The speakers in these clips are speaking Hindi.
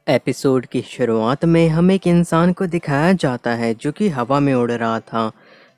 एपिसोड की शुरुआत में हमें एक इंसान को दिखाया जाता है जो कि हवा में उड़ रहा था।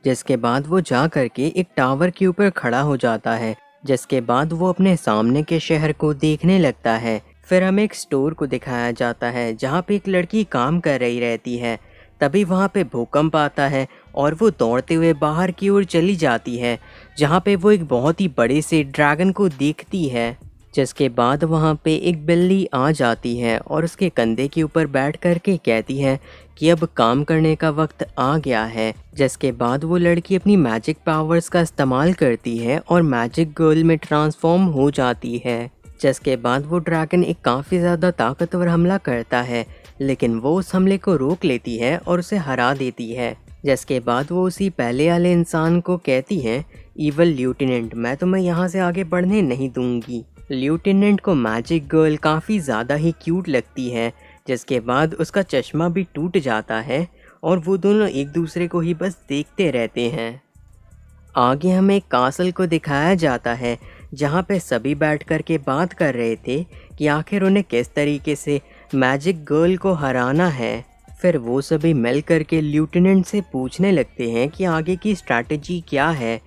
जिसके बाद वो जा करके एक टावर के ऊपर खड़ा हो जाता है। जिसके बाद वो अपने सामने के शहर को देखने लगता है। फिर हमें एक स्टोर को दिखाया जाता है जहाँ पे एक लड़की काम कर रही रहती है। तभी वहाँ पे भूकंप आता है और वो दौड़ते हुए बाहर की ओर चली जाती है, जहाँ पे वो एक बहुत ही बड़े से ड्रैगन को देखती है। जिसके बाद वहाँ पे एक बिल्ली आ जाती है और उसके कंधे के ऊपर बैठ कर के कहती है कि अब काम करने का वक्त आ गया है। जिसके बाद वो लड़की अपनी मैजिक पावर्स का इस्तेमाल करती है और मैजिक गर्ल में ट्रांसफॉर्म हो जाती है। जिसके बाद वो ड्रैगन एक काफ़ी ज़्यादा ताकतवर हमला करता है, लेकिन वो उस हमले को रोक लेती है और उसे हरा देती है। जिसके बाद वो उसी पहले वाले इंसान को कहती है, ईवल ल्यूटेनेंट, मैं तुम्हें यहाँ से आगे बढ़ने नहीं दूंगी। ल्यूटेनेंट को मैजिक गर्ल काफ़ी ज़्यादा ही क्यूट लगती है। जिसके बाद उसका चश्मा भी टूट जाता है और वो दोनों एक दूसरे को ही बस देखते रहते हैं। आगे हमें एक कासल को दिखाया जाता है जहाँ पे सभी बैठ कर के बात कर रहे थे कि आखिर उन्हें किस तरीके से मैजिक गर्ल को हराना है। फिर वो सभी मिल करके ल्यूटेनेंट से पूछने लगते हैं कि आगे की स्ट्रैटेजी क्या है।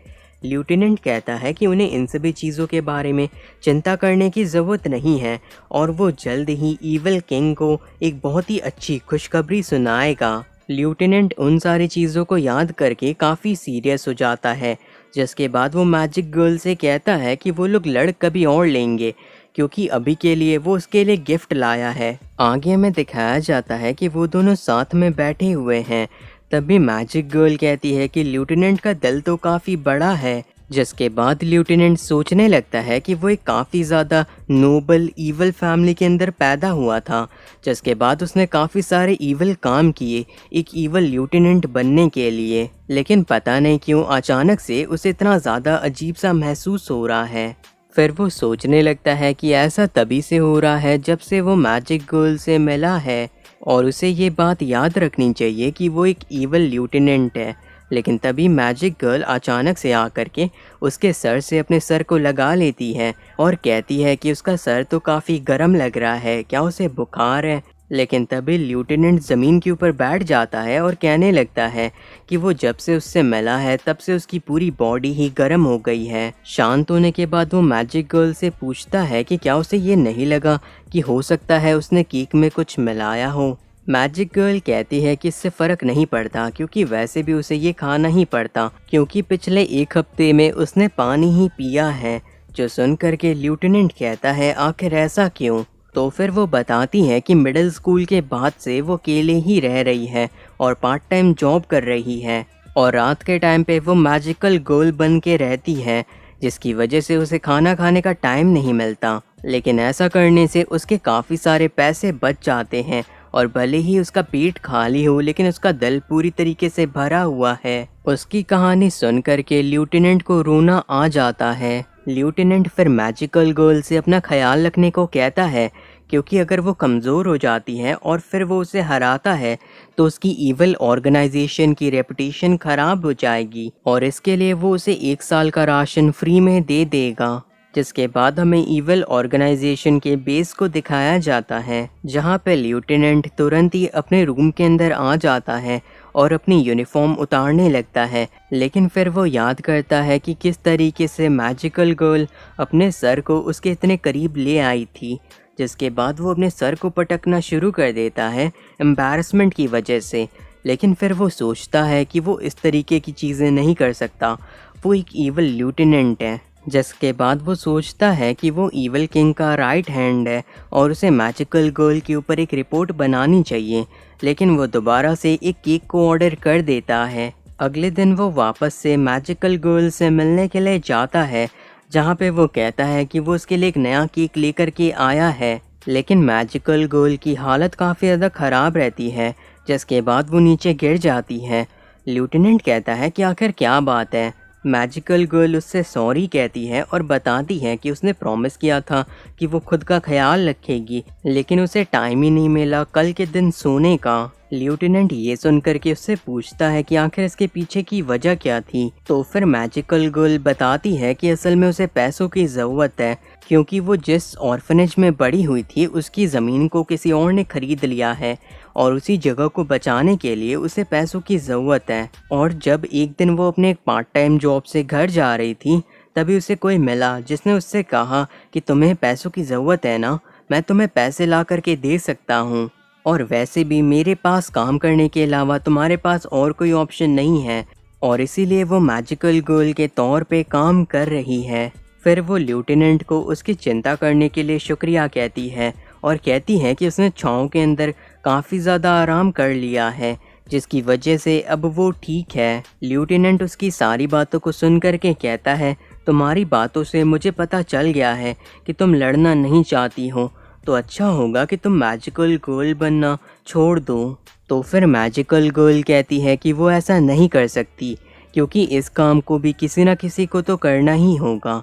ल्यूटेनेंट कहता है कि उन्हें इन सभी चीज़ों के बारे में चिंता करने की ज़रूरत नहीं है और वो जल्द ही ईवल किंग को एक बहुत ही अच्छी खुशखबरी सुनाएगा। ल्यूटेनेंट उन सारी चीज़ों को याद करके काफ़ी सीरियस हो जाता है। जिसके बाद वो मैजिक गर्ल से कहता है कि वो लोग लड़ कभी और लेंगे, क्योंकि अभी के लिए वो उसके लिए गिफ्ट लाया है। आगे हमें दिखाया जाता है कि वो दोनों साथ में बैठे हुए हैं। तभी मैजिक गर्ल कहती है कि ल्यूटेनेंट का दिल तो काफ़ी बड़ा है। जिसके बाद ल्यूटेनेंट सोचने लगता है कि वो एक काफ़ी ज़्यादा नोबल ईवल फैमिली के अंदर पैदा हुआ था। जिसके बाद उसने काफ़ी सारे ईवल काम किए एक ईवल ल्यूटेनेंट बनने के लिए, लेकिन पता नहीं क्यों अचानक से उसे इतना ज़्यादा अजीब सा महसूस हो रहा है। फिर वो सोचने लगता है कि ऐसा तभी से हो रहा है जब से वो मैजिक गर्ल से मिला है और उसे ये बात याद रखनी चाहिए कि वो एक ईवल ल्यूटेनेंट है। लेकिन तभी मैजिक गर्ल अचानक से आकर के उसके सर से अपने सर को लगा लेती है और कहती है कि उसका सर तो काफ़ी गर्म लग रहा है, क्या उसे बुखार है। लेकिन तभी ल्यूटेनेंट ज़मीन के ऊपर बैठ जाता है और कहने लगता है कि वो जब से उससे मिला है तब से उसकी पूरी बॉडी ही गर्म हो गई है। शांत होने के बाद वो मैजिक गर्ल से पूछता है कि क्या उसे ये नहीं लगा कि हो सकता है उसने केक में कुछ मिलाया हो। मैजिक गर्ल कहती है कि इससे फ़र्क नहीं पड़ता, क्योंकि वैसे भी उसे ये खाना ही पड़ता, क्योंकि पिछले एक हफ्ते में उसने पानी ही पिया है। जो सुनकर के ल्यूटेनेंट कहता है, आखिर ऐसा क्यों? तो फिर वो बताती है कि मिडिल स्कूल के बाद से वो अकेले ही रह रही है और पार्ट टाइम जॉब कर रही है और रात के टाइम पे वो मैजिकल गर्ल बन के रहती है, जिसकी वजह से उसे खाना खाने का टाइम नहीं मिलता। लेकिन ऐसा करने से उसके काफ़ी सारे पैसे बच जाते हैं और भले ही उसका पेट खाली हो, लेकिन उसका दिल पूरी तरीके से भरा हुआ है। उसकी कहानी सुन करके ल्यूटेनेंट को रोना आ जाता है। ल्यूटेनेंट फिर मैजिकल गर्ल से अपना ख्याल रखने को कहता है, क्योंकि अगर वो कमज़ोर हो जाती है और फिर वो उसे हराता है तो उसकी ईवल ऑर्गेनाइजेशन की रेपुटेशन ख़राब हो जाएगी और इसके लिए वो उसे 1 साल का राशन फ्री में दे देगा। जिसके बाद हमें ईवल ऑर्गेनाइजेशन के बेस को दिखाया जाता है, जहां पे ल्यूटेनेंट तुरंत ही अपने रूम के अंदर आ जाता है और अपनी यूनिफॉर्म उतारने लगता है। लेकिन फिर वो याद करता है कि किस तरीके से मैजिकल गर्ल अपने सर को उसके इतने करीब ले आई थी। जिसके बाद वो अपने सर को पटकना शुरू कर देता है एम्बैरसमेंट की वजह से। लेकिन फिर वो सोचता है कि वो इस तरीके की चीज़ें नहीं कर सकता, वो एक ईवल ल्यूटेनेंट है। जिसके बाद वो सोचता है कि वो ईवल किंग का राइट हैंड है और उसे मैजिकल गर्ल के ऊपर एक रिपोर्ट बनानी चाहिए। लेकिन वो दोबारा से एक केक को ऑर्डर कर देता है। अगले दिन वो वापस से मैजिकल गर्ल से मिलने के लिए जाता है, जहाँ पे वो कहता है कि वो उसके लिए एक नया केक लेकर के आया है। लेकिन मैजिकल गर्ल की हालत काफ़ी ज़्यादा ख़राब रहती है। जिसके बाद वो नीचे गिर जाती है। ल्यूटेनेंट कहता है कि आखिर क्या बात है। मैजिकल गर्ल उससे सॉरी कहती है और बताती है कि उसने प्रॉमिस किया था कि वो खुद का ख्याल रखेगी, लेकिन उसे टाइम ही नहीं मिला कल के दिन सोने का। लेफ्टिनेंट ये सुनकर के उससे पूछता है कि आखिर इसके पीछे की वजह क्या थी। तो फिर मैजिकल गर्ल बताती है कि असल में उसे पैसों की ज़रूरत है, क्योंकि वो जिस ऑर्फनेज में बड़ी हुई थी उसकी ज़मीन को किसी और ने खरीद लिया है और उसी जगह को बचाने के लिए उसे पैसों की ज़रूरत है। और जब एक दिन वो अपने एक पार्ट टाइम जॉब से घर जा रही थी, तभी उसे कोई मिला जिसने उससे कहा कि तुम्हें पैसों की ज़रूरत है ना, मैं तुम्हें पैसे ला करके दे सकता हूँ, और वैसे भी मेरे पास काम करने के अलावा तुम्हारे पास और कोई ऑप्शन नहीं है, और इसीलिए वो मैजिकल गर्ल के तौर पे काम कर रही है। फिर वो लेफ्टिनेंट को उसकी चिंता करने के लिए शुक्रिया कहती है और कहती है कि उसने छाँव के अंदर काफ़ी ज़्यादा आराम कर लिया है, जिसकी वजह से अब वो ठीक है। लेफ्टिनेंट उसकी सारी बातों को सुन करके कहता है, तुम्हारी बातों से मुझे पता चल गया है कि तुम लड़ना नहीं चाहती हो, तो अच्छा होगा कि तुम मैजिकल गर्ल बनना छोड़ दो। तो फिर मैजिकल गर्ल कहती है कि वो ऐसा नहीं कर सकती, क्योंकि इस काम को भी किसी न किसी को तो करना ही होगा,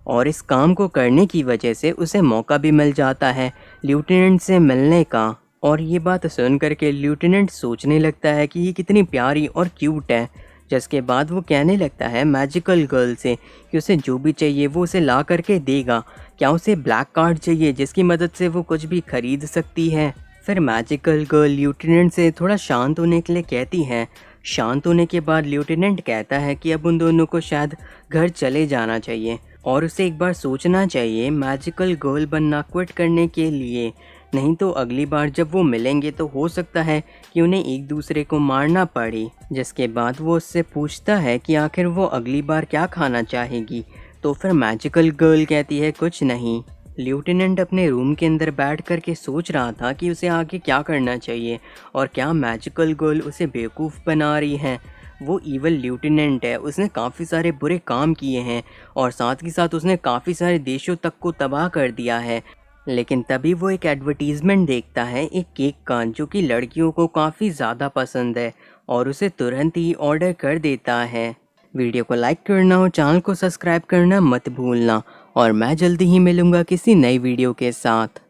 और इस काम को करने की वजह से उसे मौका भी मिल जाता है लेफ्टिनेंट से मिलने का। और ये बात सुन करके लेफ्टिनेंट सोचने लगता है कि ये कितनी प्यारी और क्यूट है, जिसके बाद वो कहने लगता है मैजिकल गर्ल से कि उसे जो भी चाहिए वो उसे ला करके देगा। क्या उसे ब्लैक कार्ड चाहिए जिसकी मदद से वो कुछ भी खरीद सकती है। फिर मैजिकल गर्ल लेफ्टिनेंट से थोड़ा शांत होने के लिए कहती है। शांत होने के बाद लेफ्टिनेंट कहता है कि अब उन दोनों को शायद घर चले जाना चाहिए और उसे एक बार सोचना चाहिए मैजिकल गर्ल बनना क्विट करने के लिए, नहीं तो अगली बार जब वो मिलेंगे तो हो सकता है कि उन्हें एक दूसरे को मारना पड़े। जिसके बाद वो उससे पूछता है कि आखिर वो अगली बार क्या खाना चाहेगी। तो फिर मैजिकल गर्ल कहती है कुछ नहीं। लेफ्टिनेंट अपने रूम के अंदर बैठ कर के सोच रहा था कि उसे आगे क्या करना चाहिए और क्या मैजिकल गर्ल उसे बेवकूफ़ बना रही है। वो ईवल लेफ्टिनेंट है, उसने काफ़ी सारे बुरे काम किए हैं और साथ ही साथ उसने काफ़ी सारे देशों तक को तबाह कर दिया है। लेकिन तभी वो एक एडवर्टीज़मेंट देखता है एक केक का, जो कि लड़कियों को काफ़ी ज़्यादा पसंद है, और उसे तुरंत ही ऑर्डर कर देता है। वीडियो को लाइक करना और चैनल को सब्सक्राइब करना मत भूलना, और मैं जल्दी ही मिलूँगा किसी नई वीडियो के साथ।